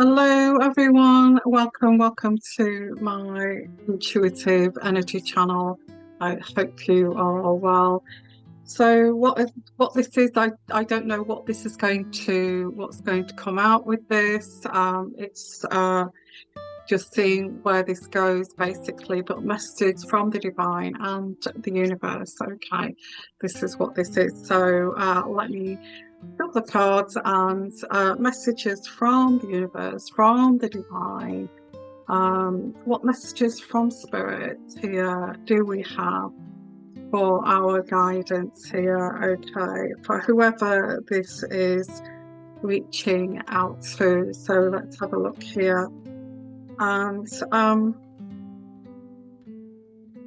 Hello everyone, welcome to my intuitive energy channel. I hope you are all well. So what this is, I don't know what this is what's going to come out with this. It's just seeing where this goes basically, but messages from the divine and the universe. Okay, this is what this is. So let me got the cards and messages from the universe, from the divine. What messages from spirit here do we have for our guidance here? Okay, for whoever this is reaching out to. So let's have a look here. And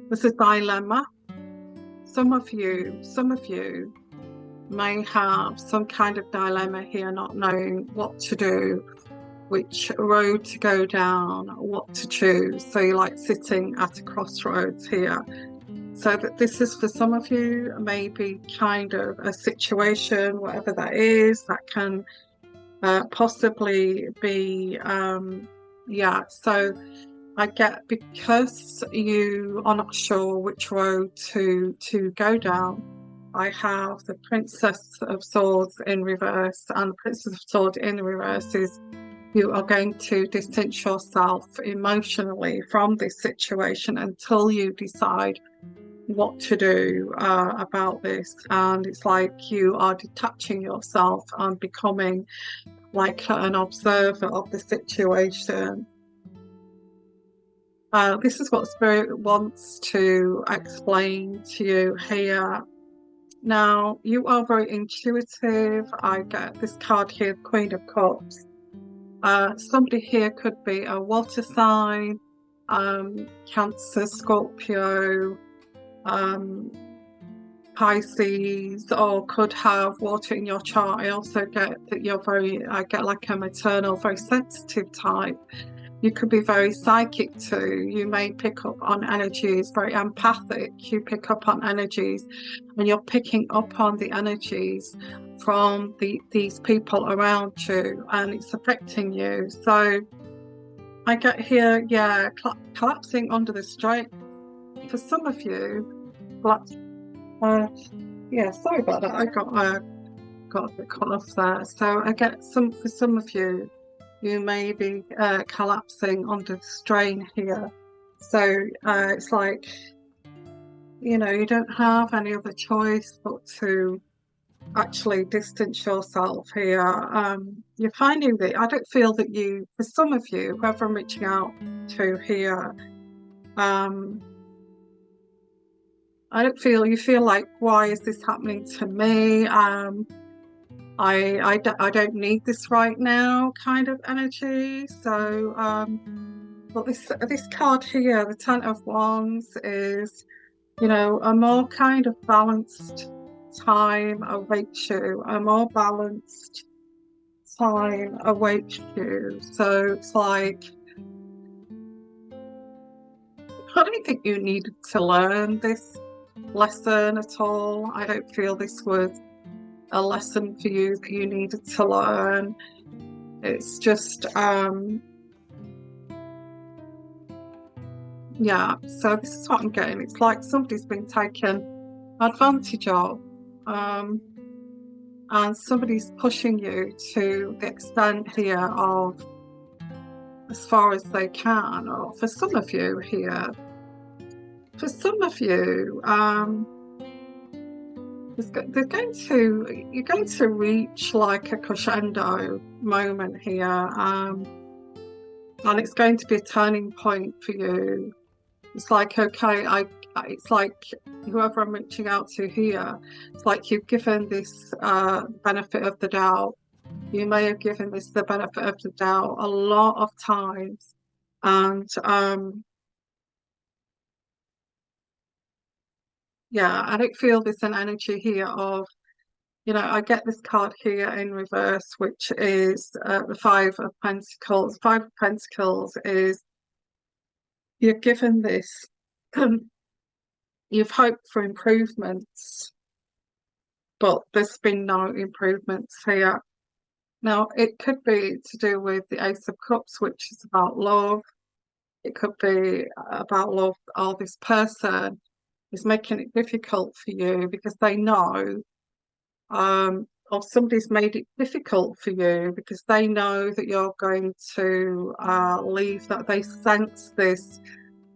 there's a dilemma. Some of you may have some kind of dilemma here, not knowing what to do, which road to go down, what to choose. So you're like sitting at a crossroads here. So that this is for some of you, maybe kind of a situation, whatever that is, that can possibly be, so I get, because you are not sure which road to go down, I have the Princess of Swords in reverse, and the Princess of Swords in reverse is you are going to distance yourself emotionally from this situation until you decide what to do about this. And it's like you are detaching yourself and becoming like an observer of the situation. This is what Spirit wants to explain to you here. Now, you are very intuitive. I get this card here, Queen of Cups. Somebody here could be a water sign, Cancer, Scorpio, Pisces, or could have water in your chart. I also get that I get like a maternal, very sensitive type. You could be very psychic too. You may pick up on energies, very empathic. You pick up on energies, and you're picking up on the energies from these people around you, and it's affecting you. So I get here, collapsing under the strain. For some of you, sorry about that. I got a bit cut off there. So I get for some of you, you may be collapsing under strain here. So it's like, you don't have any other choice but to actually distance yourself here. You're finding that I don't feel that for some of you, whoever I'm reaching out to here, I don't feel, you feel like, why is this happening to me? I don't need this right now kind of energy. So but this card here, the Ten of Wands, is a more kind of balanced time awaits you, a more balanced time awaits you. So it's like, I don't think you needed to learn this lesson at all. I don't feel this was a lesson for you that you needed to learn. It's just so this is what I'm getting. It's like somebody's been taken advantage of, and somebody's pushing you to the extent here of as far as they can. Or for some of you here, you're going to reach like a crescendo moment here, and it's going to be a turning point for you. It's like, okay, it's like whoever I'm reaching out to here, it's like you've given this benefit of the doubt. You may have given this the benefit of the doubt a lot of times, and I don't feel there's an energy here of, I get this card here in reverse, which is the Five of Pentacles. Five of Pentacles is, you're given this, you've hoped for improvements, but there's been no improvements here. Now, it could be to do with the Ace of Cups, which is about love. It could be about love, or this person is making it difficult for you because they know, or somebody's made it difficult for you because they know that you're going to leave, that they sense this,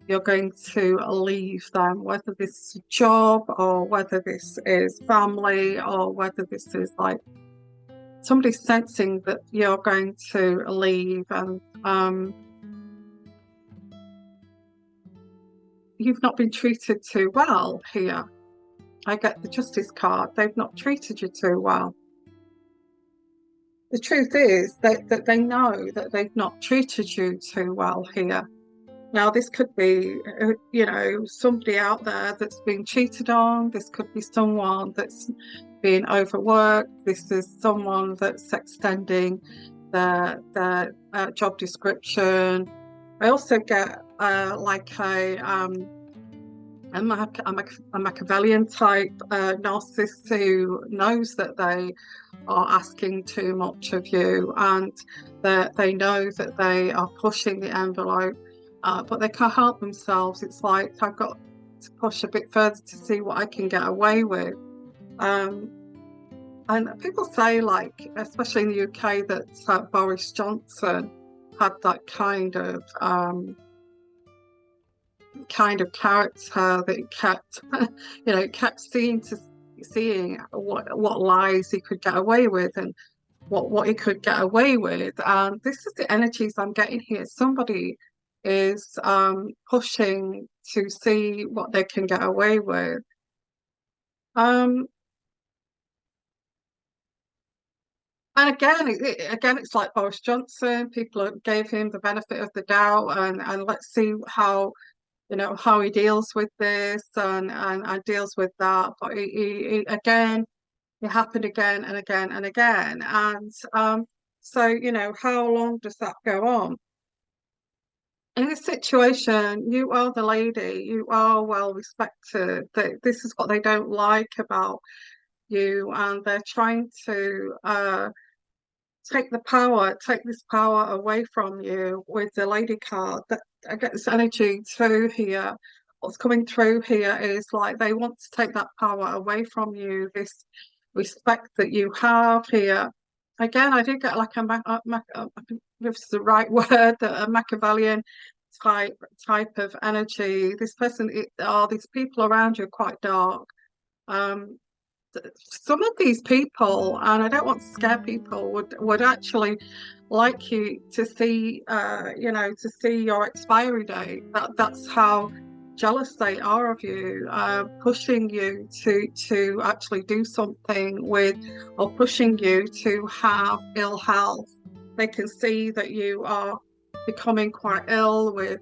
you're going to leave them, whether this is a job or whether this is family or whether this is like somebody sensing that you're going to leave, and you've not been treated too well here. I get the Justice card. They've not treated you too well. The truth is that they know that they've not treated you too well here. Now, this could be, somebody out there that's been cheated on. This could be someone that's been overworked. This is someone that's extending their job description. I also get like a Machiavellian type narcissist who knows that they are asking too much of you, and that they know that they are pushing the envelope, but they can't help themselves. It's like, I've got to push a bit further to see what I can get away with. And people say, like, especially in the UK, that Boris Johnson had that kind of character that he kept, kept seeing what lies he could get away with and what he could get away with. And this is the energies I'm getting here. Somebody is pushing to see what they can get away with. And again, it's like Boris Johnson. People gave him the benefit of the doubt, and let's see how he deals with this and deals with that. But again, it happened again and again and again. And so, how long does that go on? In this situation, you are the lady, you are well respected. This is what they don't like about you, and they're trying to take this power away from you with the lady card. That I get this energy through here. What's coming through here is like they want to take that power away from you, this respect that you have here. Again, I do get like if it's the right word, a Machiavellian type of energy. This person, these people around you are quite dark. Um, some of these people, and I don't want to scare people, would actually like you to see, to see your expiry date. That's how jealous they are of you, pushing you to actually do something with, or pushing you to have ill health. They can see that you are becoming quite ill with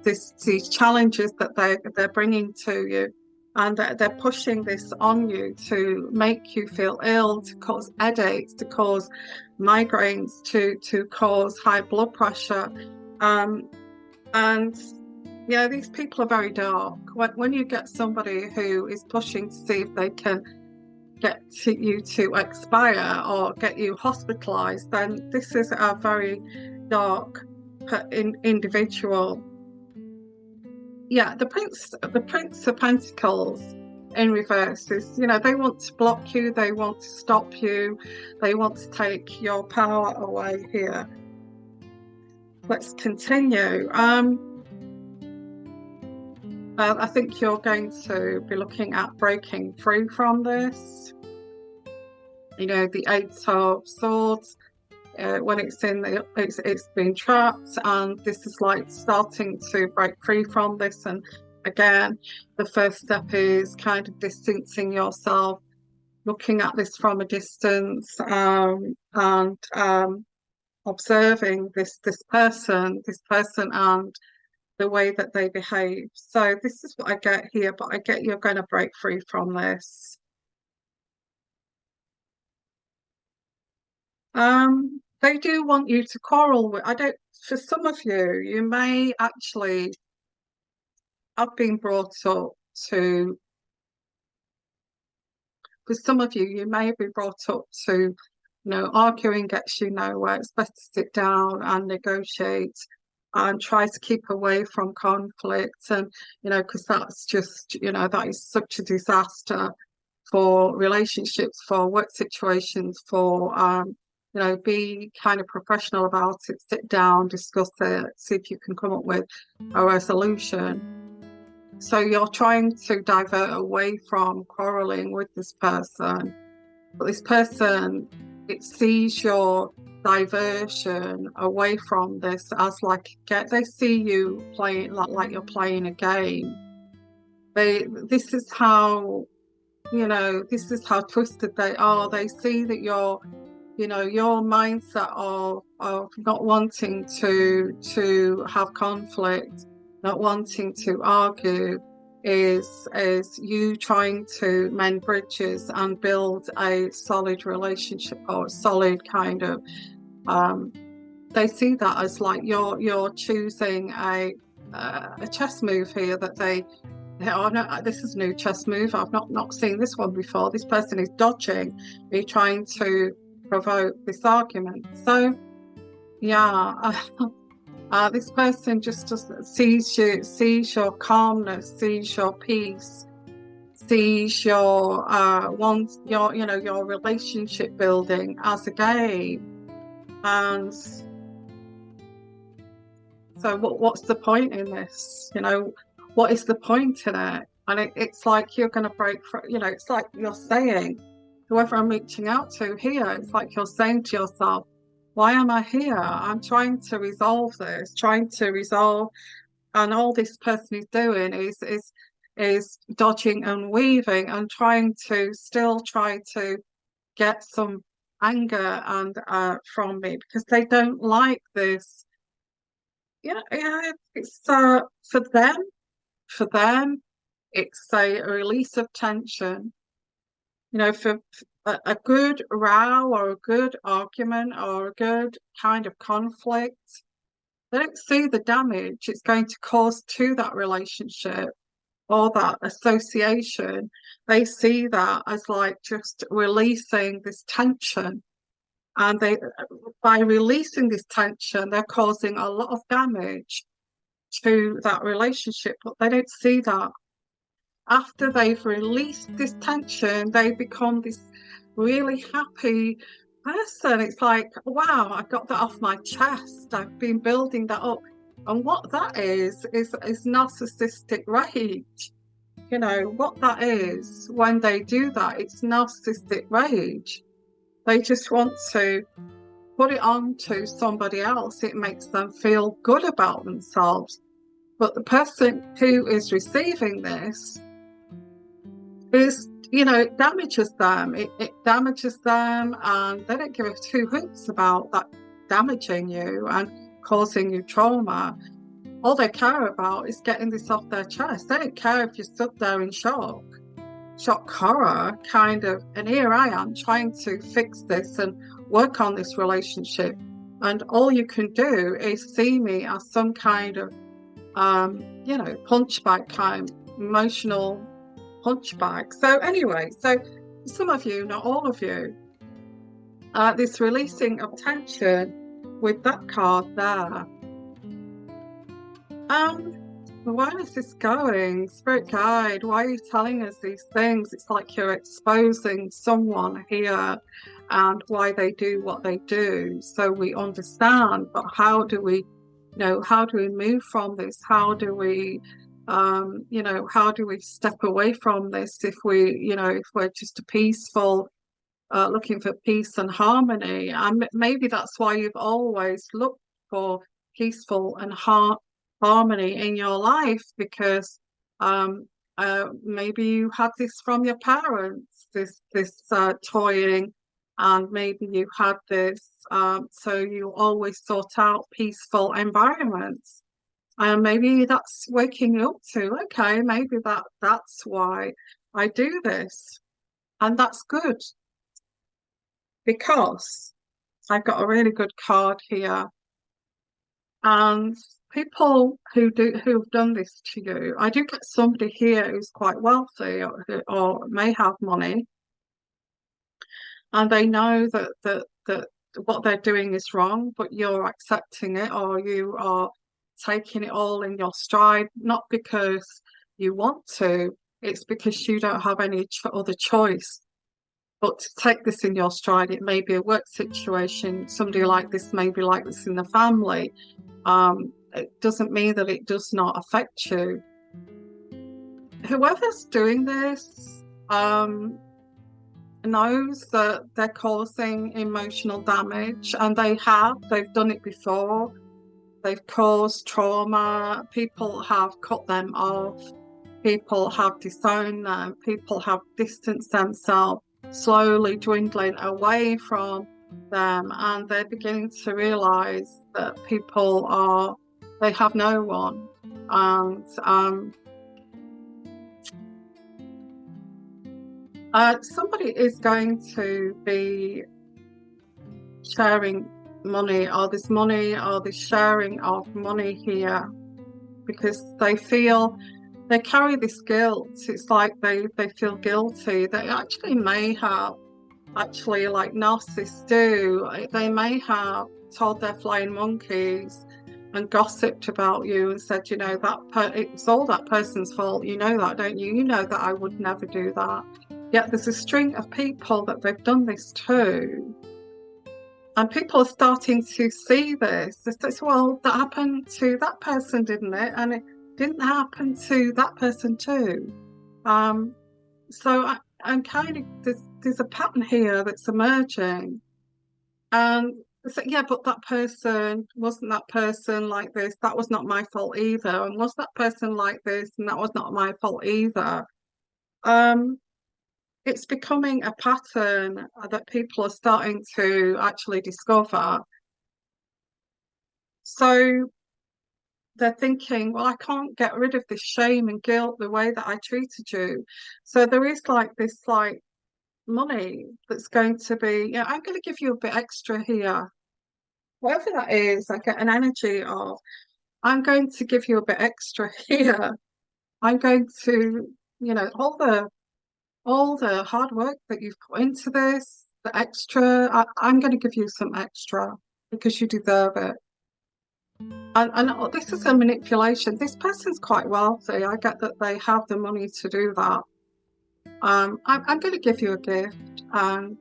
these challenges that they're bringing to you, and they're pushing this on you to make you feel ill, to cause headaches, to cause migraines, to cause high blood pressure. And these people are very dark. When you get somebody who is pushing to see if they can get you to expire or get you hospitalized, then this is a very dark individual. Yeah, the Prince of Pentacles in reverse is, they want to block you, they want to stop you, they want to take your power away here. Let's continue. I think you're going to be looking at breaking free from this. The Eight of Swords. When it's been trapped, and this is like starting to break free from this. And again, the first step is kind of distancing yourself, looking at this from a distance, and observing this person and the way that they behave. So this is what I get here, but I get you're going to break free from this. They do want you to quarrel with. For some of you, you may actually have been brought up for some of you, you may be brought up to arguing gets you nowhere. It's better to sit down and negotiate and try to keep away from conflict. And, because that's just, that is such a disaster for relationships, for work situations, for, be kind of professional about it, sit down, discuss it, see if you can come up with a resolution. So you're trying to divert away from quarreling with this person, but this person, it sees your diversion away from this as they see you playing like you're playing a game. This is how twisted they are. They see that your mindset of not wanting to have conflict, not wanting to argue, is you trying to mend bridges and build a solid relationship, or a solid kind of they see that as like you're choosing a chess move here, that oh no, this is a new chess move, I've not seen this one before, this person is dodging me trying to provoke this argument. So yeah, this person just sees your calmness, sees your peace, sees your your relationship building as a game. And so what's the point in this? What is the point in it? And it's like you're going to break for, it's like you're saying, whoever I'm reaching out to here, it's like you're saying to yourself, why am I here? I'm trying to resolve this, and all this person is doing is dodging and weaving and trying to get some anger and from me, because they don't like this. Yeah, it's for them, it's a release of tension. For a good row or a good argument or a good kind of conflict, they don't see the damage it's going to cause to that relationship or that association. They see that as like just releasing this tension. And by releasing this tension, they're causing a lot of damage to that relationship, but they don't see that. After they've released this tension, they become this really happy person. It's like, wow, I got that off my chest. I've been building that up. And what that is narcissistic rage. What that is, when they do that, it's narcissistic rage. They just want to put it on to somebody else. It makes them feel good about themselves. But the person who is receiving this it damages them. It damages them, and they don't give a two hoots about that damaging you and causing you trauma. All they care about is getting this off their chest. They don't care if you stood there in shock horror, kind of, and here I am trying to fix this and work on this relationship. And all you can do is see me as some kind of, punchback kind, emotional punchback. So anyway, some of you, not all of you, this releasing of tension with that card there. Where is this going? Spirit guide, why are you telling us these things? It's like you're exposing someone here and why they do what they do, so we understand. But how do we move from this? How do we how do we step away from this if we're just a peaceful, looking for peace and harmony? And maybe that's why you've always looked for peaceful and harmony in your life, because maybe you had this from your parents, this toying, and maybe you had this, so you always sought out peaceful environments. And maybe that's waking you up to, okay, maybe that's why I do this. And that's good, because I've got a really good card here. And people who've done this to you, I do get somebody here who's quite wealthy or may have money, and they know that that what they're doing is wrong, but you're accepting it, or you are taking it all in your stride, not because you want to, it's because you don't have any other choice but to take this in your stride. It may be a work situation, somebody like this may be like this in the family. It doesn't mean that it does not affect you. Whoever's doing this knows that they're causing emotional damage, and they've done it before. They've caused trauma. People have cut them off. People have disowned them. People have distanced themselves, slowly dwindling away from them, and they're beginning to realize that they have no one. And somebody is going to be sharing money, or this sharing of money here, because they carry this guilt. It's like they feel guilty. They actually may have, like narcissists do, they may have told their flying monkeys and gossiped about you and said, it's all that person's fault. You know that, don't you? You know that I would never do that. Yet there's a string of people that they've done this to. And people are starting to see this. They say, well, that happened to that person, didn't it? And it didn't happen to that person too. So I'm kind of, there's a pattern here that's emerging. And so, yeah, but wasn't that person like this? That was not my fault either. And was that person like this? And that was not my fault either. It's becoming a pattern that people are starting to actually discover. So they're thinking, well, I can't get rid of this shame and guilt the way that I treated you. So there is like this money that's going to be, I'm going to give you a bit extra here. Whatever that is, I get an energy of, I'm going to give you a bit extra here. I'm going to, all the hard work that you've put into this, the extra, I'm going to give you some extra because you deserve it. And this is a manipulation. This person's quite wealthy. I get that they have the money to do that. I'm going to give you a gift, and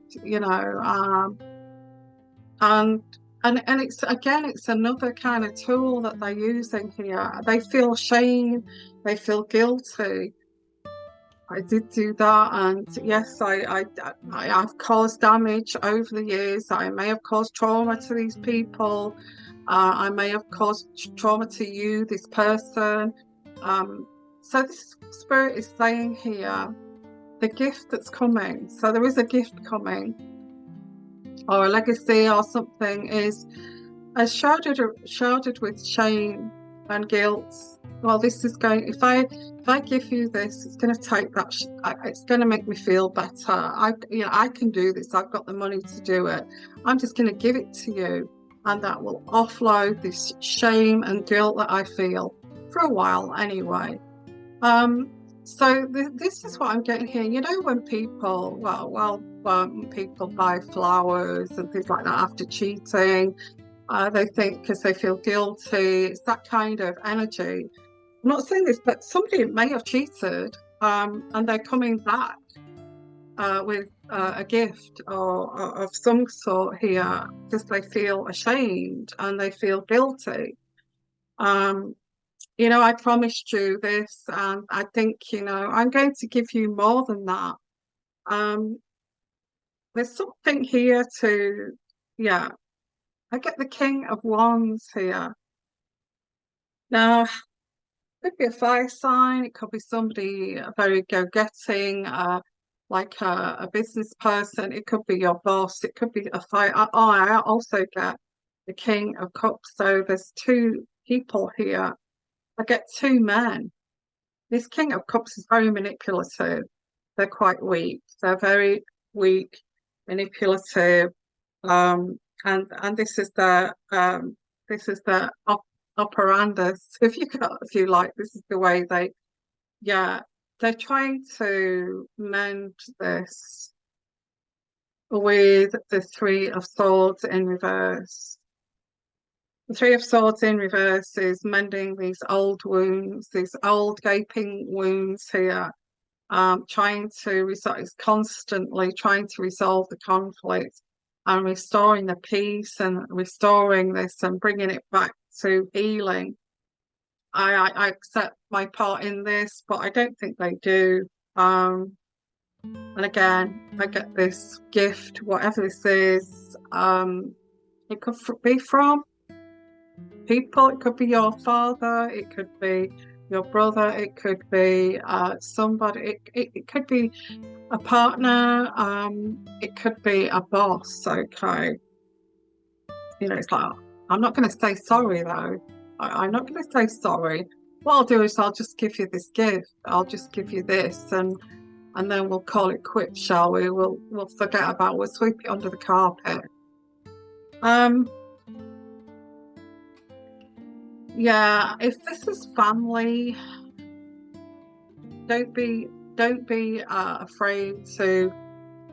and it's another kind of tool that they're using here. They feel shame. They feel guilty. I did do that, and yes, I've caused damage over the years. I may have caused trauma to these people. I may have caused trauma to you, this person. So this spirit is saying here, the gift that's coming. So there is a gift coming, or a legacy, or something is shrouded with shame and guilt. Well, this is going. If I give you this, it's going to take that. It's going to make me feel better. I can do this. I've got the money to do it. I'm just going to give it to you, and that will offload this shame and guilt that I feel for a while, anyway. So this is what I'm getting here. When people, when people buy flowers and things like that after cheating, they think because they feel guilty. It's that kind of energy. I'm not saying this, but somebody may have cheated, and they're coming back with a gift or of some sort here because they feel ashamed and they feel guilty. I promised you this, and I think, I'm going to give you more than that. There's something here I get the King of Wands here. Now, it could be a fire sign, it could be somebody very go-getting, like a business person, it could be your boss, it could be a fire. I also get the King of Cups, so there's two people here. I get two men. This King of Cups is very manipulative. They're quite weak. They're very weak, manipulative, and this is the operandus. If you like, this is the way they're trying to mend this. with the Three of Swords in reverse. The Three of Swords in reverse is mending these old wounds, these old gaping wounds here, trying to resolve, it's constantly trying to resolve the conflict and restoring the peace and restoring this and bringing it back to healing. I accept my part in this, but I don't think they do. And again, I get this gift, whatever this is. It could be from people, it could be your father, it could be your brother, it could be somebody, it could be a partner, it could be a boss, okay? You know, it's like, I'm not going to say sorry though. I'm not going to say sorry. What I'll do is I'll just give you this gift. I'll just give you this, and then we'll call it quits, shall we? We'll forget about it. We'll sweep it under the carpet. Yeah, if this is family, don't be afraid to,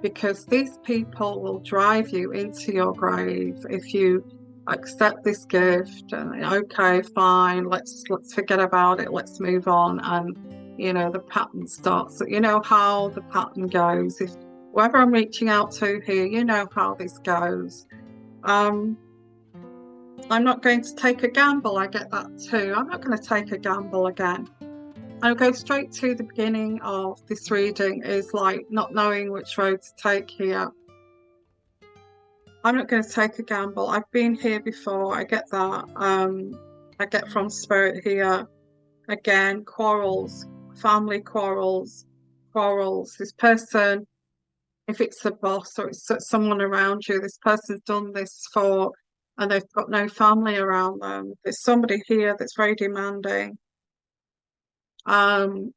because these people will drive you into your grave if you accept this gift and okay, fine, let's forget about it, let's move on. And you know, the pattern starts. You know how the pattern goes. If whoever I'm reaching out to here, you know how this goes. I'm not going to take a gamble. I get that too. I'm not going to take a gamble again. I'll go straight to the beginning of this reading, is like not knowing which road to take here. I'm not going to take a gamble. I've been here before. I get that. I get from spirit here. Again, quarrels, family quarrels. This person, if it's a boss or it's someone around you, this person's done this for, and they've got no family around them. There's somebody here that's very demanding. And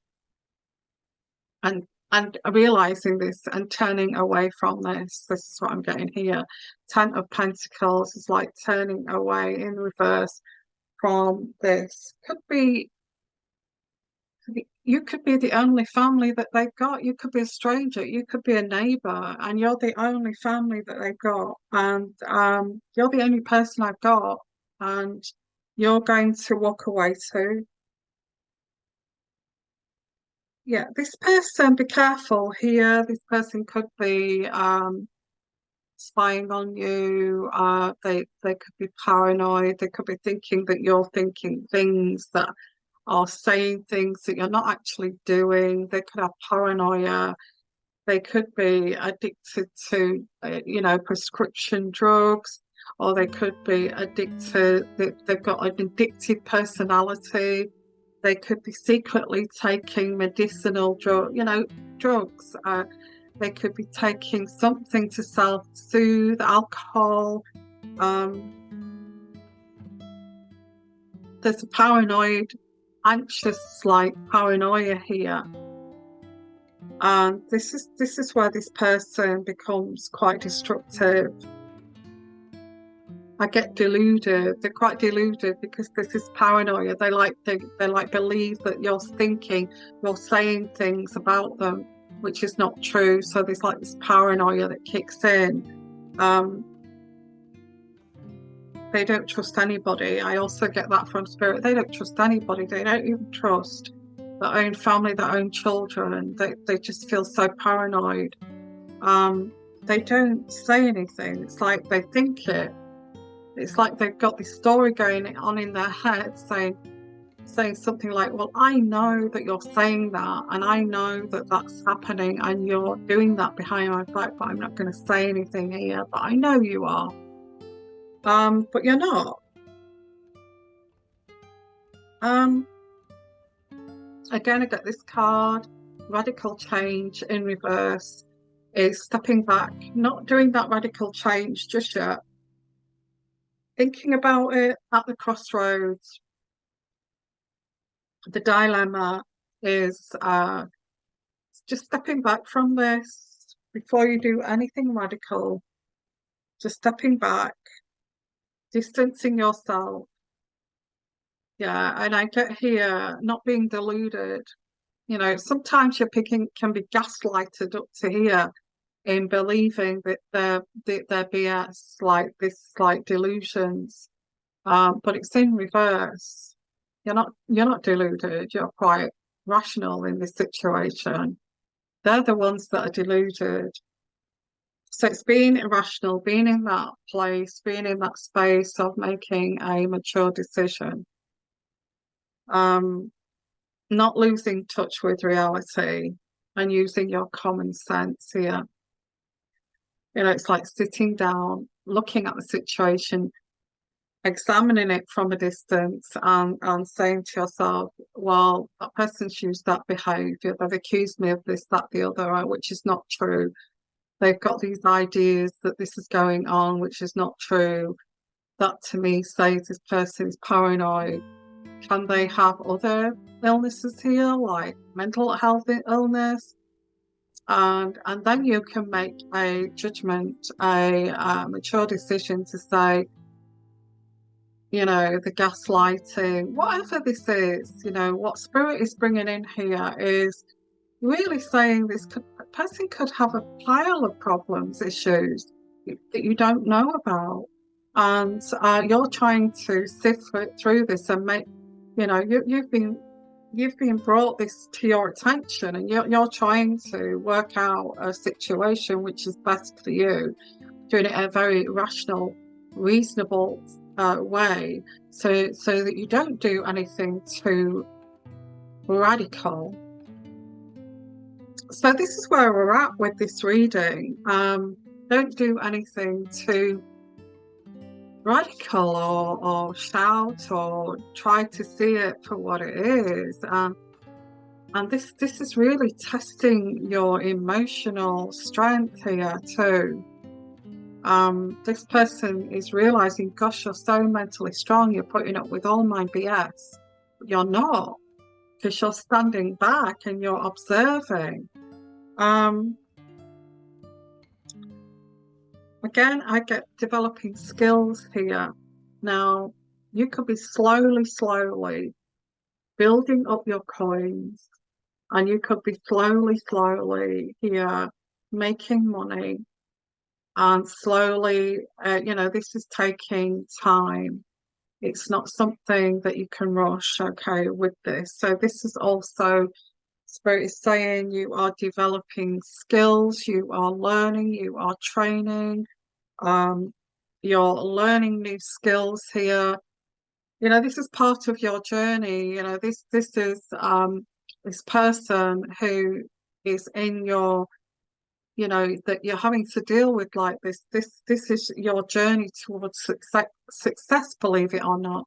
realizing this and turning away from this. This is what I'm getting here. Ten of Pentacles is like turning away in reverse from this. Could be, you could be the only family that they've got. You could be a stranger. You could be a neighbor, and you're the only family that they've got. And you're the only person I've got, and you're going to walk away too. Yeah, this person, be careful here. This person could be spying on you. They could be paranoid. They could be thinking that you're thinking things, that are saying things that you're not actually doing. They could have paranoia. They could be addicted to, you know, prescription drugs, or they could be addicted. They've got an addictive personality. They could be secretly taking medicinal drugs. They could be taking something to self-soothe, alcohol. There's a paranoid, anxious, like paranoia here. And this is where this person becomes quite destructive. I get deluded. They're quite deluded because this is paranoia. They believe that you're saying things about them, which is not true. So there's like this paranoia that kicks in. They don't trust anybody. I also get that from spirit. They don't trust anybody. They don't even trust their own family, their own children. They just feel so paranoid. They don't say anything. It's like they think it. It's like they've got this story going on in their head saying something like, well, I know that you're saying that, and I know that that's happening, and you're doing that behind my back, but I'm not going to say anything here, but I know you are. But you're not. Again, I get this card, radical change in reverse, is stepping back, not doing that radical change just yet. Thinking about it at the crossroads. The dilemma is just stepping back from this before you do anything radical. Just stepping back, distancing yourself. Yeah, and I get here not being deluded. You know, sometimes your picking can be gaslighted up to here. in believing that they're BS, like this, like delusions. But it's in reverse. You're not deluded. You're quite rational in this situation. They're the ones that are deluded. So it's being irrational, being in that place, being in that space of making a mature decision. Not losing touch with reality and using your common sense here. It's like sitting down, looking at the situation, examining it from a distance, and saying to yourself, well, that person's used that behaviour, they've accused me of this, that, the other, which is not true. They've got these ideas that this is going on, which is not true. That to me says this person is paranoid. Can they have other illnesses here, like mental health illness? And then you can make a judgment, a mature decision to say, the gaslighting, whatever this is, what spirit is bringing in here is really saying this person could have a pile of problems, issues that you don't know about. And you're trying to sift through this and make, you've been brought this to your attention, and you're trying to work out a situation which is best for you, doing it in a very rational, reasonable way, so that you don't do anything too radical. So this is where we're at with this reading. Don't do anything too radical or shout or try to see it for what it is. And this is really testing your emotional strength here too. This person is realizing, gosh, you're so mentally strong, you're putting up with all my BS. But you're not, because you're standing back and you're observing. Again, I get developing skills here. Now, you could be slowly building up your coins, and you could be slowly here making money, and slowly, this is taking time. It's not something that you can rush, okay, with this. So this is also, Spirit is saying, you are developing skills, you are learning, you are training, you're learning new skills here. This is part of your journey. This is this person who is in your, that you're having to deal with like this. This is your journey towards success, believe it or not,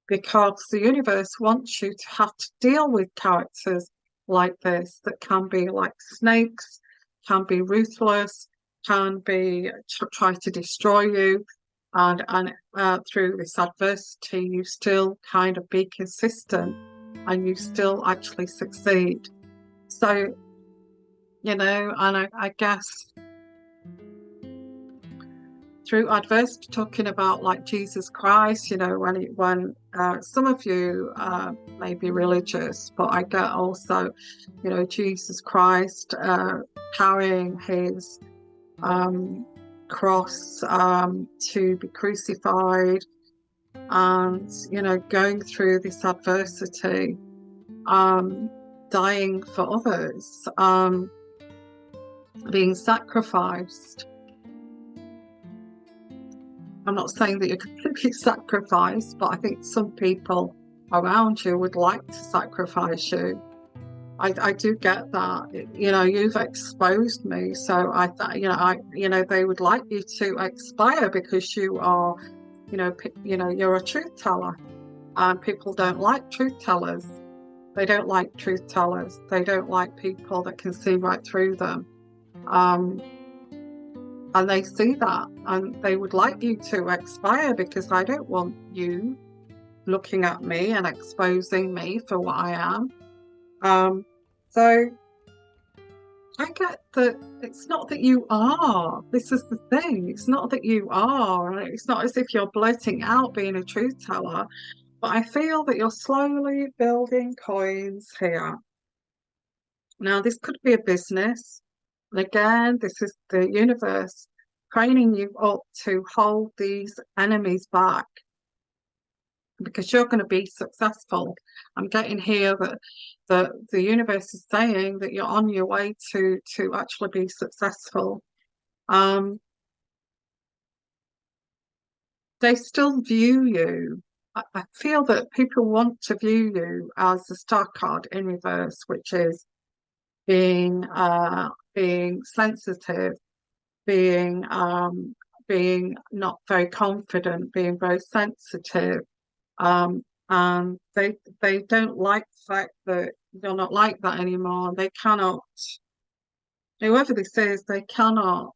because the universe wants you to have to deal with characters like this that can be like snakes, can be ruthless, can be try to destroy you, and through this adversity you still kind of be consistent and you still actually succeed. So and I guess through adversity, talking about like Jesus Christ, when some of you may be religious, but I get also, Jesus Christ carrying his cross to be crucified, and going through this adversity, dying for others, being sacrificed. I'm not saying that you're completely sacrificed, but I think some people around you would like to sacrifice you. I do get that. You've exposed me, so I thought, they would like you to expire because you are, you're a truth teller, and people don't like truth tellers. They don't like truth tellers. They don't like people that can see right through them. And they see that, and they would like you to expire, because I don't want you looking at me and exposing me for what I am. So I get that it's not that you are. This is the thing. It's not that you are. It's not as if you're blurting out being a truth teller, but I feel that you're slowly building coins here. Now, this could be a business. And again, this is the universe training you up to hold these enemies back because you're going to be successful. I'm getting here that the universe is saying that you're on your way to actually be successful. They still view you. I feel that people want to view you as the star card in reverse, which is being sensitive, being not very confident, being very sensitive. And they don't like the fact that you're not like that anymore. They cannot, whoever this is, they cannot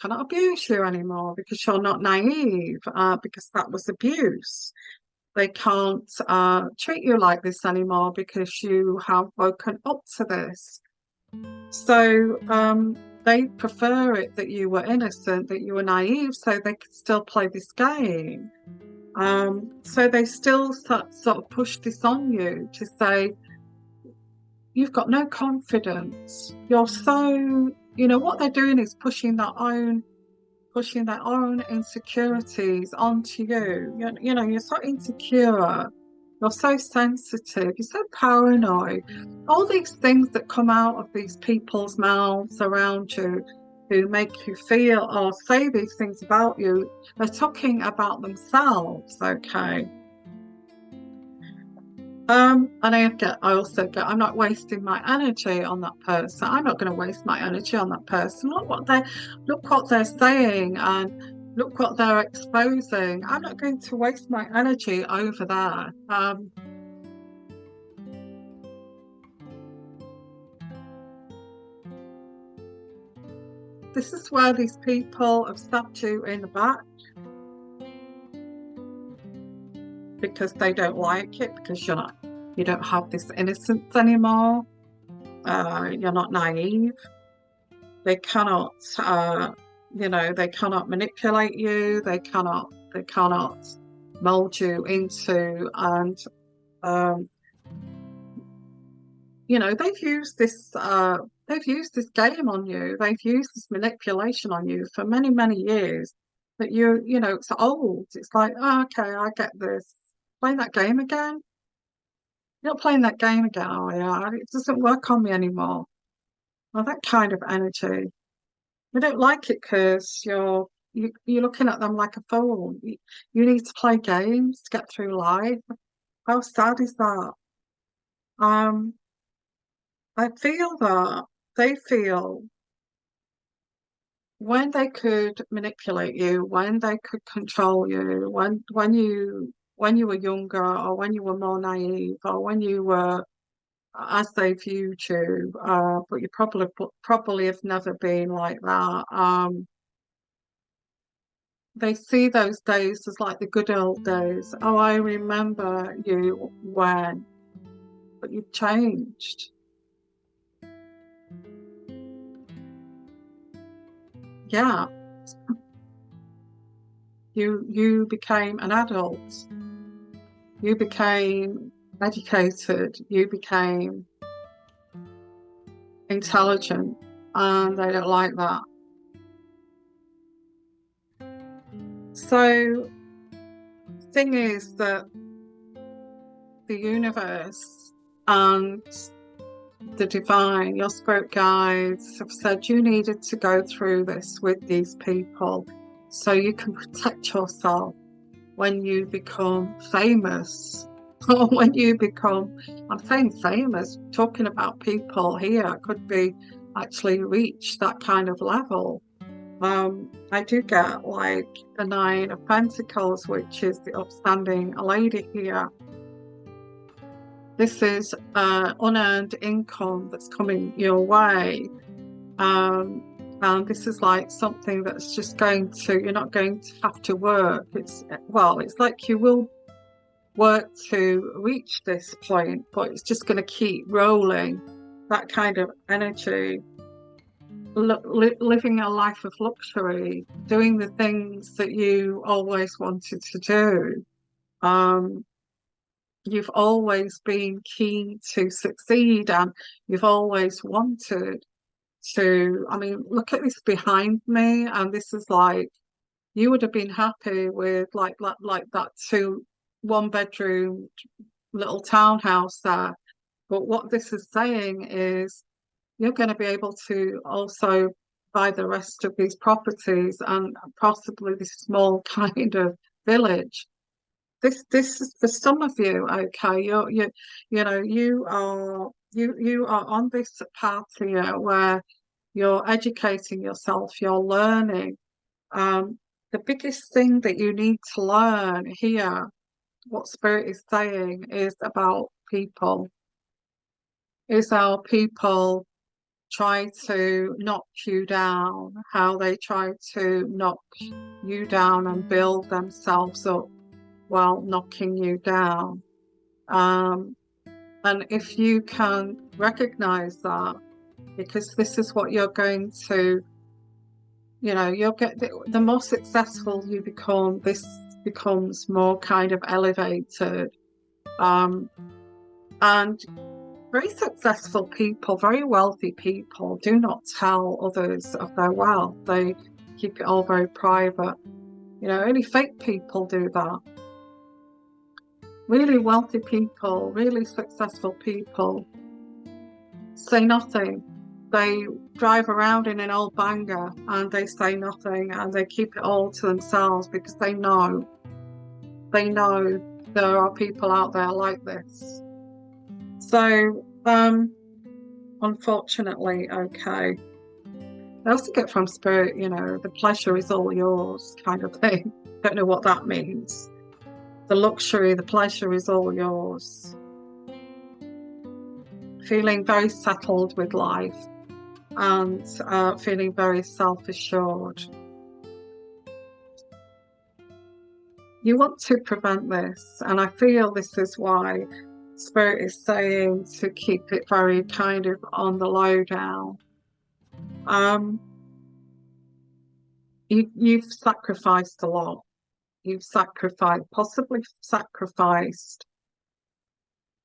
abuse you anymore because you're not naive, because that was abuse. They can't treat you like this anymore because you have woken up to this. So they prefer it that you were innocent, that you were naive, so they could still play this game. So they still sort of push this on you to say, you've got no confidence. You're so, what they're doing is pushing their own insecurities onto you. You're so insecure. You're so sensitive. You're so paranoid. All these things that come out of these people's mouths around you who make you feel or say these things about you, they're talking about themselves, okay? And I also get, I'm not wasting my energy on that person. I'm not going to waste my energy on that person. Look what they're saying and look what they're exposing. I'm not going to waste my energy over there. This is where these people have stabbed you in the back because they don't like it, because you don't have this innocence anymore. You're not naive. They cannot, they cannot manipulate you. They cannot mold you into, and they've used this game on you. They've used this manipulation on you for many, many years. That it's old. It's like, oh, okay, I get this. Play that game again. You're not playing that game again, oh yeah. It doesn't work on me anymore. Well, that kind of energy. They don't like it because you're looking at them like a fool. You need to play games to get through life. How sad is that? Um, I feel that they feel when they could manipulate you, when they could control you, when you were younger, or when you were more naive, or when you were as they viewed you, but you probably have never been like that. They see those days as like the good old days. Oh, I remember you when, but you've changed. Yeah, you became an adult. You became educated. You became intelligent, and they don't like that. So, the thing is that the universe and the divine, your spirit guides, have said you needed to go through this with these people so you can protect yourself when you become famous. Or when you become, I'm saying famous, talking about people here could be actually reach that kind of level. I do get like the Nine of Pentacles, which is the upstanding lady here. This is unearned income that's coming your way. And this is like something that's just you're not going to have to work. It's like you will work to reach this point, but it's just going to keep rolling. That kind of energy, living a life of luxury, doing the things that you always wanted to do. You've always been keen to succeed, and you've always wanted to, I mean, look at this behind me, and this is like, you would have been happy with like that two one bedroom little townhouse there. But what this is saying is you're going to be able to also buy the rest of these properties and possibly this small kind of village. This is for some of you, okay. You know, you are on this path here where you're educating yourself, you're learning. The biggest thing that you need to learn here, what Spirit is saying, is about people. Is how people try to knock you down, how they try to knock you down and build themselves up while knocking you down. And if you can recognize that, because this is what you're going to, you know, you'll get the more successful you become, this becomes more kind of elevated. And very successful people, very wealthy people, do not tell others of their wealth. They keep it all very private. You know, only fake people do that. Really wealthy people, really successful people say nothing. They drive around in an old banger and they say nothing, and they keep it all to themselves because they know there are people out there like this. So, unfortunately, okay. I also get from Spirit, you know, the pleasure is all yours kind of thing. Don't know what that means. The luxury, the pleasure is all yours. Feeling very settled with life and feeling very self-assured. You want to prevent this, and I feel this is why Spirit is saying to keep it very kind of on the low down. You've sacrificed a lot. You've possibly sacrificed,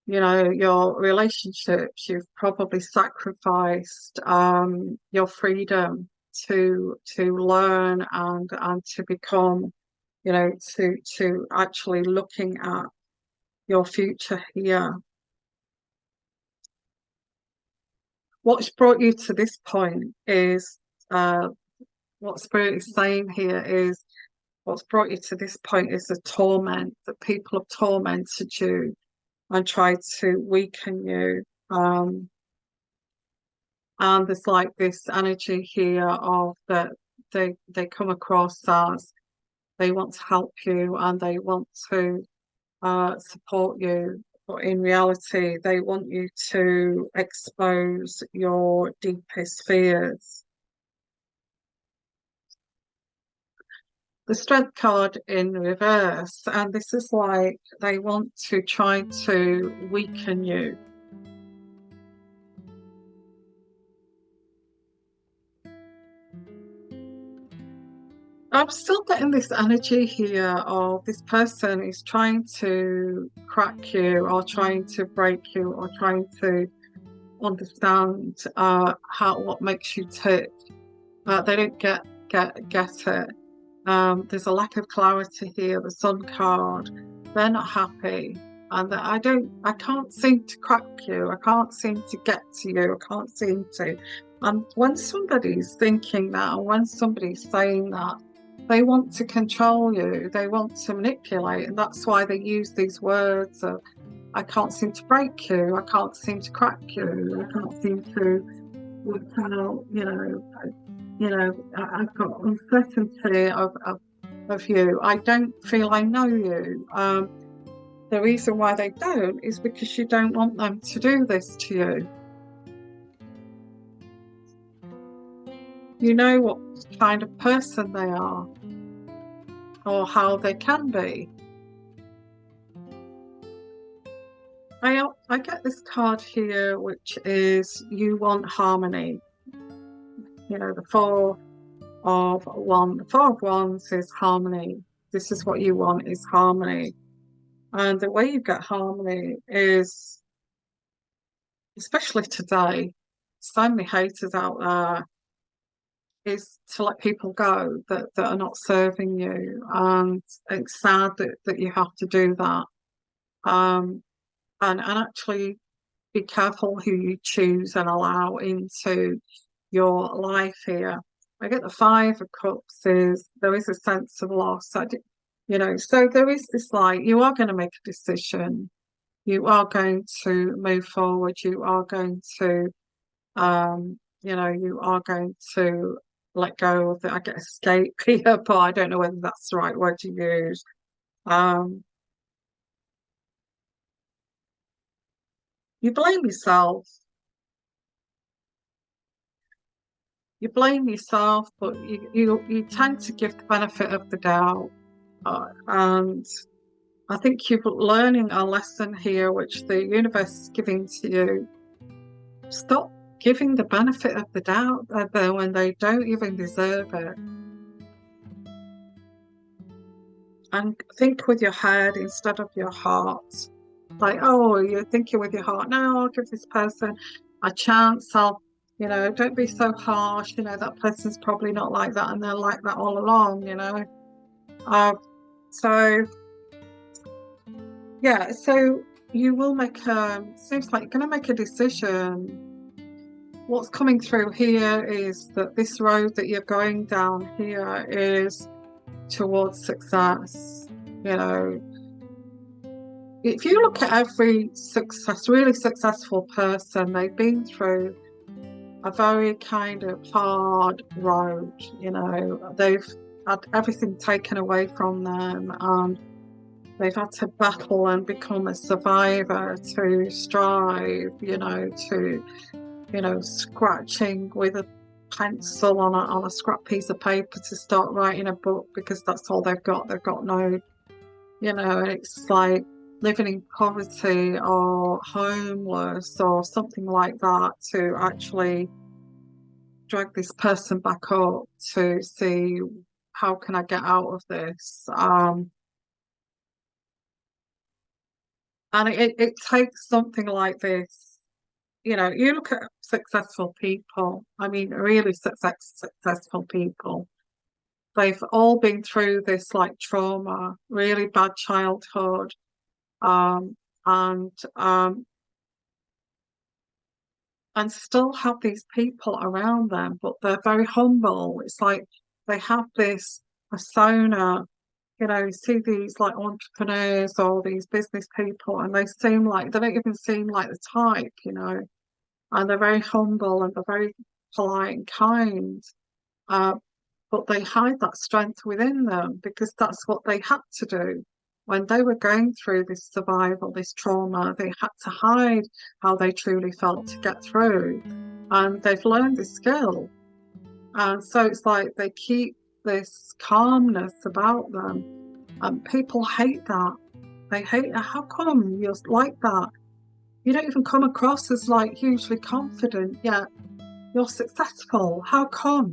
you know, your relationships. You've probably sacrificed your freedom to learn and to become, you know, to actually looking at your future here. What's brought you to this point is what Spirit is saying here is what's brought you to this point is the torment that people have tormented you and tried to weaken you. And there's like this energy here of that they come across as they want to help you and they want to support you, but in reality they want you to expose your deepest fears. The Strength card in reverse, and this is like they want to try to weaken you. I'm still getting this energy here of this person is trying to crack you or trying to break you or trying to understand what makes you tick. They don't get it. There's a lack of clarity here. The Sun card, they're not happy, and I can't seem to crack you. I can't seem to get to you. I can't seem to. And when somebody's thinking that, or when somebody's saying that, they want to control you. They want to manipulate, and that's why they use these words of, I can't seem to break you. I can't seem to crack you. I can't seem to work out, you know, I've got uncertainty of you. I don't feel I know you. The reason why they don't is because you don't want them to do this to you. You know what kind of person they are or how they can be. I get this card here, which is you want harmony. You know, the Four of Wands is harmony. This is what you want, is harmony. And the way you get harmony is, especially today, so many haters out there, is to let people go that are not serving you. And it's sad that you have to do that. Um, and actually be careful who you choose and allow into your life here. I get the Five of Cups is there is a sense of loss. So there is this like you are going to make a decision. You are going to move forward. You are going to you are going to let go of the, I get escape here, but I don't know whether that's the right word to use. Um, you blame yourself. You blame yourself, but you tend to give the benefit of the doubt. And I think you're learning a lesson here, which the universe is giving to you. Stop giving the benefit of the doubt when they don't even deserve it. And think with your head instead of your heart. Like, oh, you're thinking with your heart, no, I'll give this person a chance. Don't be so harsh. That person's probably not like that and they're like that all along. Uh, so, yeah, so you will seems like you're going to make a decision. What's coming through here is that this road that you're going down here is towards success. If you look at every really successful person, they've been through a very kind of hard road. They've had everything taken away from them, and they've had to battle and become a survivor to strive, scratching with a pencil on a scrap piece of paper to start writing a book because that's all they've got. They've got no, it's like living in poverty or homeless or something like that to actually drag this person back up to see how can I get out of this. And it takes something like this. You look at successful people, I mean, really successful people. They've all been through this like trauma, really bad childhood, um, and um, and still have these people around them, but they're very humble. It's like they have this persona. You see these like entrepreneurs or these business people, and they don't even seem like the type, and they're very humble and they're very polite and kind. Uh, but they hide that strength within them because that's what they had to do. When they were going through this survival, this trauma, they had to hide how they truly felt to get through. And they've learned this skill. And so it's like they keep this calmness about them. And people hate that. They hate, how come you're like that? You don't even come across as like hugely confident, yet you're successful. How come?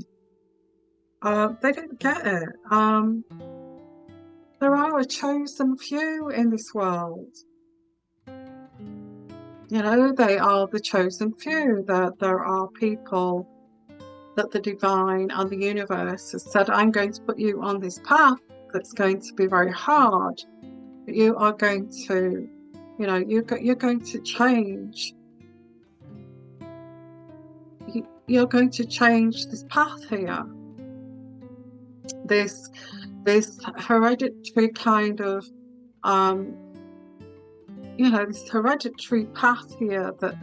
They don't get it. There are a chosen few in this world. They are the chosen few. That there are people that the divine and the universe has said, I'm going to put you on this path that's going to be very hard. But you are going to, you're going to change. You're going to change this path here. This hereditary kind of this hereditary path here that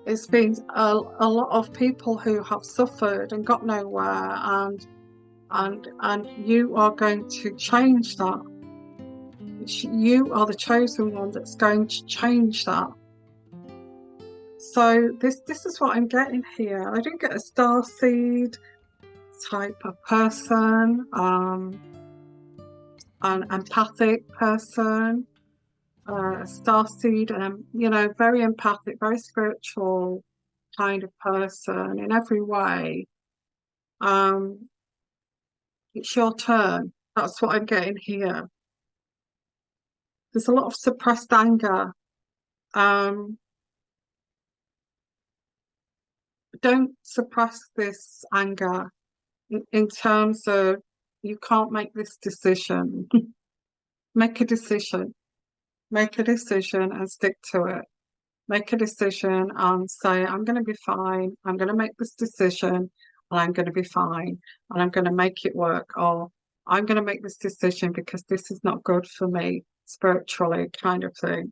it's been a lot of people who have suffered and got nowhere, and you are going to change that. You are the chosen one that's going to change that. So this is what I'm getting here. I don't get a starseed type of person, an empathic person, starseed, very empathic, very spiritual kind of person in every way. It's your turn. That's what I'm getting here. There's a lot of suppressed anger. don't suppress this anger in terms of you can't make this decision. Make a decision. Make a decision and stick to it. Make a decision and say, I'm going to be fine. I'm going to make this decision and I'm going to be fine and I'm going to make it work. Or I'm going to make this decision because this is not good for me spiritually, kind of thing.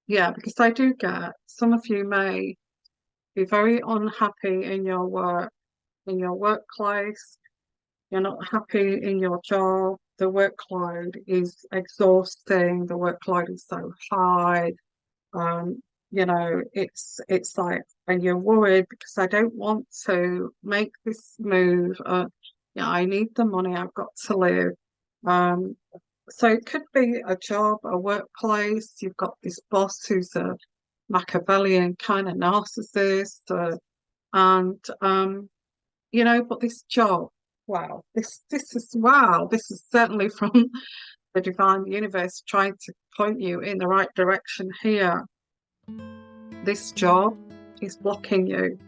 Yeah, because I do get some of you may be very unhappy in your work, in your workplace. You're not happy in your job. The workload is exhausting. The workload is so high. Um, it's like, and you're worried because I don't want to make this move. Yeah, I need the money. I've got to live. Um, so it could be a job, a workplace. You've got this boss who's a Machiavellian kind of narcissist, and but this job, wow, this is certainly from the divine universe trying to point you in the right direction here. This job is blocking you.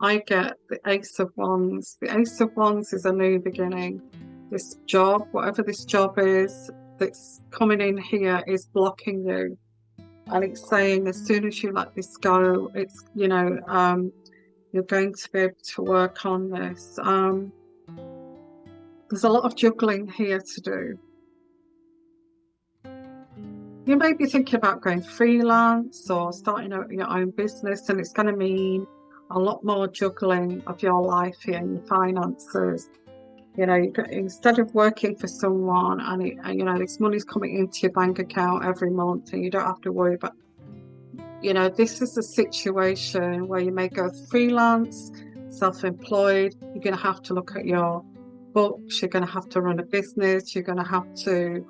I get the Ace of Wands. The Ace of Wands is a new beginning. This job, whatever this job is that's coming in here, is blocking you. And it's saying as soon as you let this go, it's, you're going to be able to work on this. There's a lot of juggling here to do. You may be thinking about going freelance or starting your own business, and it's going to mean a lot more juggling of your life here and your finances. Instead of working for someone and this money's coming into your bank account every month and you don't have to worry about, this is a situation where you may go freelance, self-employed. You're going to have to look at your books. You're going to have to run a business. You're going to have to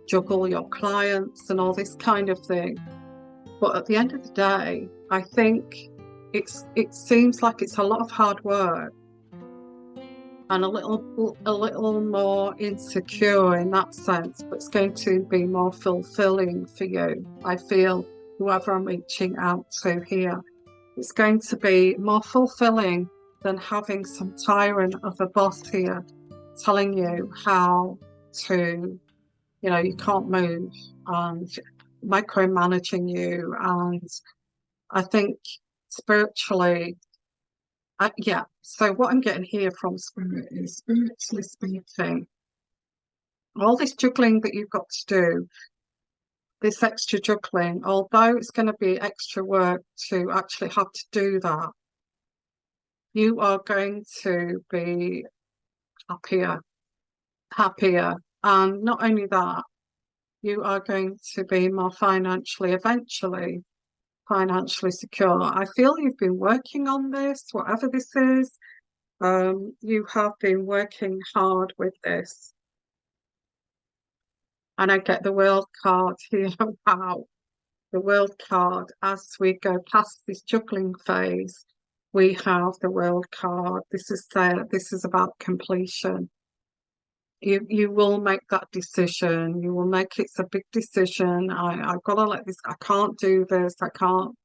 juggle your clients and all this kind of thing. But at the end of the day, I think it seems like it's a lot of hard work and a little more insecure in that sense, but it's going to be more fulfilling for you. I feel whoever I'm reaching out to here, it's going to be more fulfilling than having some tyrant of a boss here telling you how to, you can't move and micromanaging you. And I think spiritually, yeah. So what I'm getting here from Spirit is, spiritually speaking, all this juggling that you've got to do, this extra juggling, although it's going to be extra work to actually have to do that, you are going to be happier. And not only that, you are going to be more eventually financially secure. I feel you've been working on this, whatever this is. You have been working hard with this. And I get the World card here. Wow. The World card. As we go past this juggling phase, we have the World card. This is about completion. You will make that decision. You will make it's a big decision. I've got to let this, I can't do this. I can't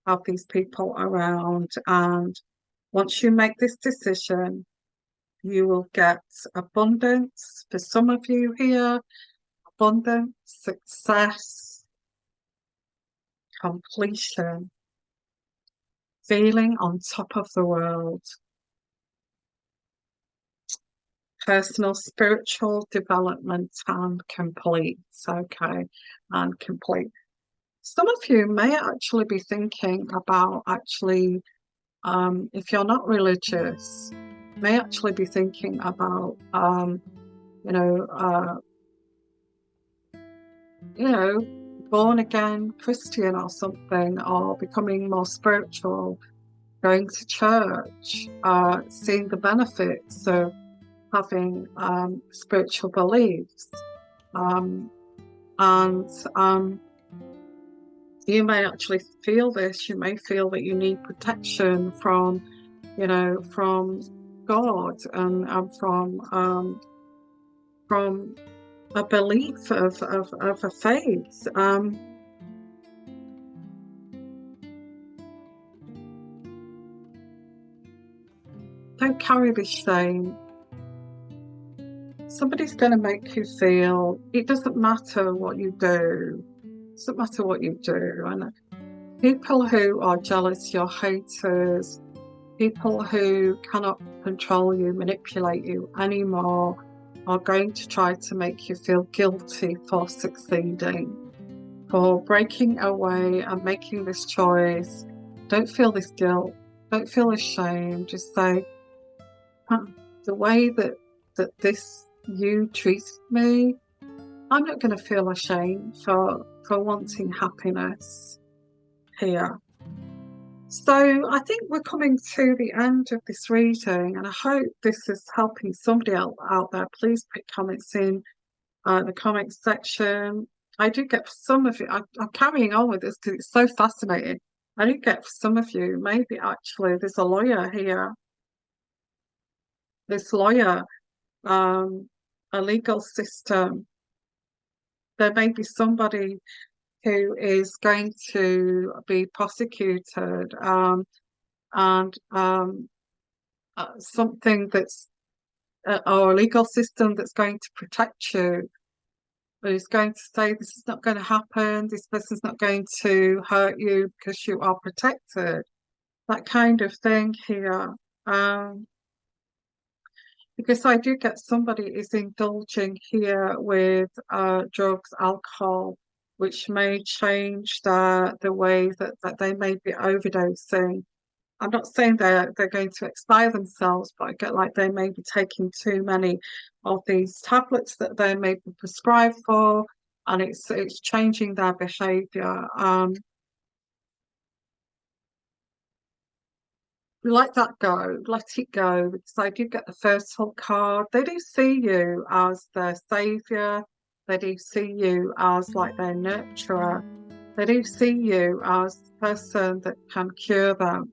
have these people around. And once you make this decision, you will get abundance for some of you here, abundance, success, completion, feeling on top of the world, personal spiritual development and complete. Okay, and complete. Some of you may actually be thinking about if you're not religious, may actually be thinking about born again Christian or something, or becoming more spiritual, going to church, seeing the benefits of having spiritual beliefs. You may actually feel this. You may feel that you need protection from God and from a belief of a faith. don't carry this shame. Somebody's going to make you feel it doesn't matter what you do. It doesn't matter what you do. And people who are jealous, your haters, people who cannot control you, manipulate you anymore, are going to try to make you feel guilty for succeeding, for breaking away and making this choice. Don't feel this guilt. Don't feel ashamed. Just say, the way that you treated me, I'm not going to feel ashamed for wanting happiness here. So I think we're coming to the end of this reading, and I hope this is helping somebody out there. Please put comments in the comments section. I do get some of you, I'm carrying on with this because it's so fascinating. I do get some of you, maybe actually there's a lawyer here. This lawyer, a legal system. There may be somebody who is going to be prosecuted, and something that's or a legal system that's going to protect you, who's going to say this is not going to happen, this person's not going to hurt you because you are protected. That kind of thing here. Because I do get somebody is indulging here with drugs, alcohol, which may change the way that they may be overdosing. I'm not saying they're going to expire themselves, but I get like they may be taking too many of these tablets that they may be prescribed for, and it's changing their behaviour. Let that go, let it go, because I do get the first Hull card. They do see you as their saviour. They do see you as like their nurturer. They do see you as the person that can cure them.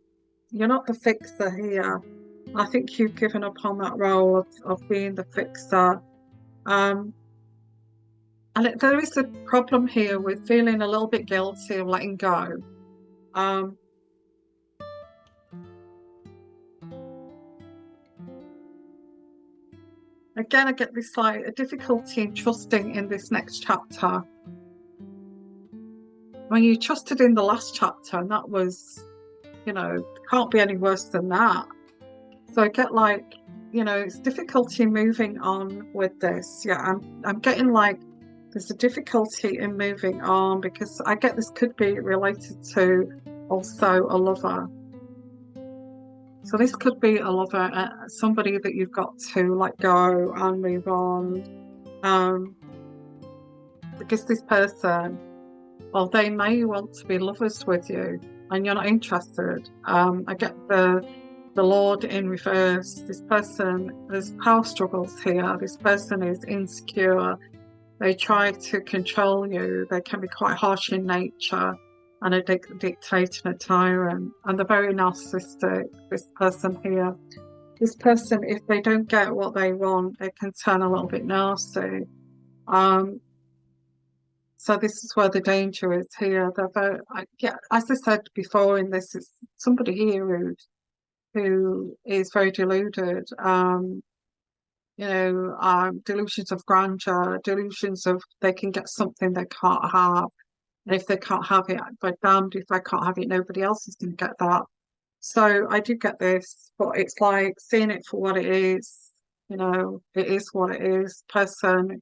You're not the fixer here. I think you've given up on that role of being the fixer. And there is a problem here with feeling a little bit guilty of letting go. Again, I get this like a difficulty in trusting in this next chapter. When you trusted in the last chapter, and that was, can't be any worse than that. So I get like, it's difficulty moving on with this. Yeah, I'm getting like there's a difficulty in moving on because I get this could be related to also a lover. So this could be a lover, somebody that you've got to let go and move on. Because this person, well, they may want to be lovers with you and you're not interested. I get the Lord in reverse. This person, there's power struggles here. This person is insecure. They try to control you. They can be quite harsh in nature and a dictator and a tyrant. And they're very narcissistic, this person here. This person, if they don't get what they want, they can turn a little bit nasty. So this is where the danger is here. They're very, as I said before in this, it's somebody here who is very deluded. Delusions of grandeur, delusions of they can get something they can't have. And if they can't have it, by damned if I can't have it, nobody else is going to get that. So I do get this, but it's like seeing it for what it is. It is what it is. Person,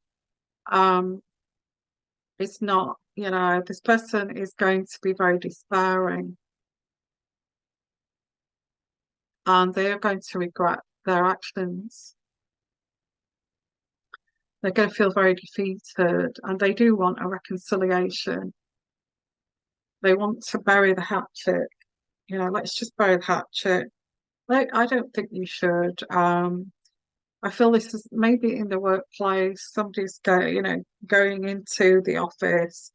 it's not, this person is going to be very despairing. And they are going to regret their actions. They're going to feel very defeated, and they do want a reconciliation. They want to bury the hatchet. Let's just bury the hatchet. I don't think you should. I feel this is maybe in the workplace. Somebody's going into the office.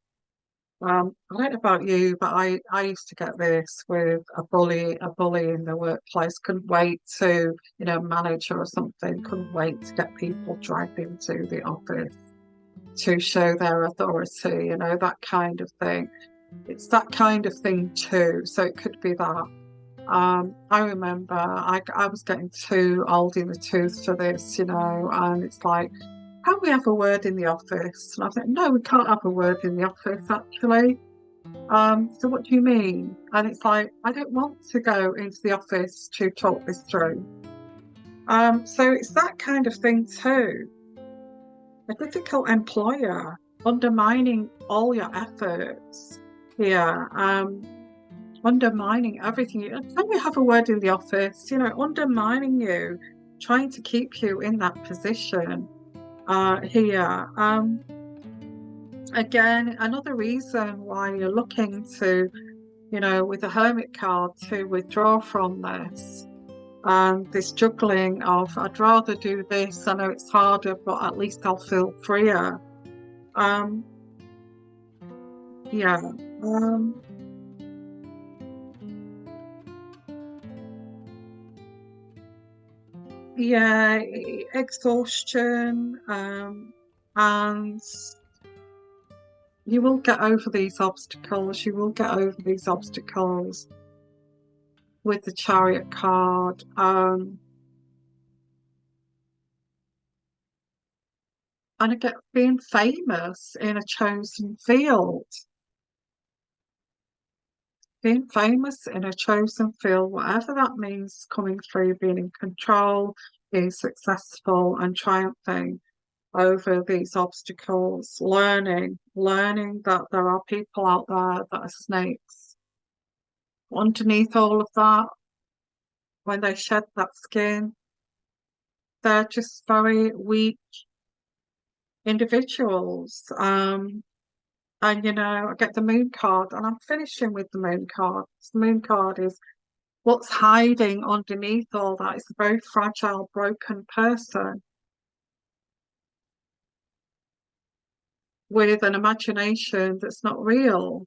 I don't know about you, but I used to get this with a bully in the workplace. Couldn't wait to, manager or something, couldn't wait to get people dragged into the office to show their authority, that kind of thing. It's that kind of thing too. So it could be that. I remember I was getting too old in the tooth for this, and it's like, can we have a word in the office? And I was like, no, we can't have a word in the office, actually. So what do you mean? And it's like, I don't want to go into the office to talk this through. So it's that kind of thing too. A difficult employer undermining all your efforts here, undermining everything. Can we have a word in the office? Undermining you, trying to keep you in that position here. Again, another reason why you're looking to, with the Hermit card, to withdraw from this. And this juggling of, I'd rather do this, I know it's harder, but at least I'll feel freer. Um, yeah. Yeah, exhaustion, and you will get over these obstacles. You will get over these obstacles with the Chariot card. And I get being famous in a chosen field. Being famous in a chosen field, whatever that means, coming through, being in control, being successful and triumphing over these obstacles, learning that there are people out there that are snakes. Underneath all of that, when they shed that skin, they're just very weak individuals. And I get the moon card, and I'm finishing with the moon card. The moon card is what's hiding underneath all that. It's a very fragile, broken person with an imagination that's not real.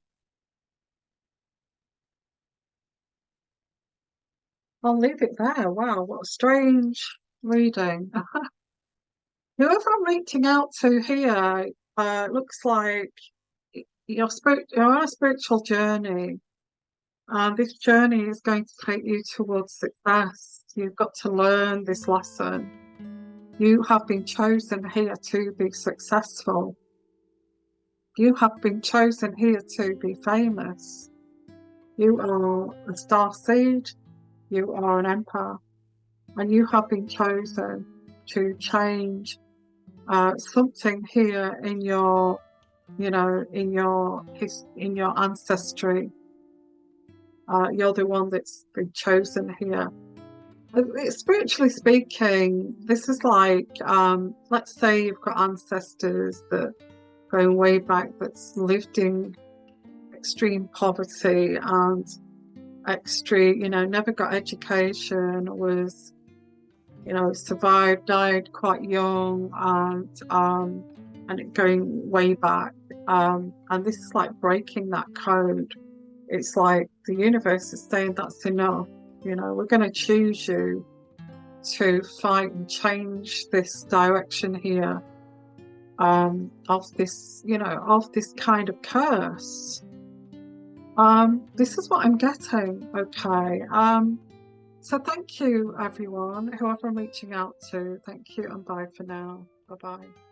I'll leave it there. Wow, what a strange reading. Whoever I'm reaching out to here looks like you're on a spiritual journey. And this journey is going to take you towards success. You've got to learn this lesson. You have been chosen here to be successful. You have been chosen here to be famous. You are a star seed. You are an emperor. And you have been chosen to change something here in your, in your ancestry. You're the one that's been chosen here. Spiritually speaking, this is like, let's say you've got ancestors that going way back that's lived in extreme poverty and extreme, never got education, was, survived, died quite young, and it going way back. And this is like breaking that code. It's like the universe is saying that's enough. We're going to choose you to fight and change this direction here, of this, of this kind of curse. This is what I'm getting. Okay. So thank you, everyone, whoever I'm reaching out to. Thank you, and bye for now. Bye-bye.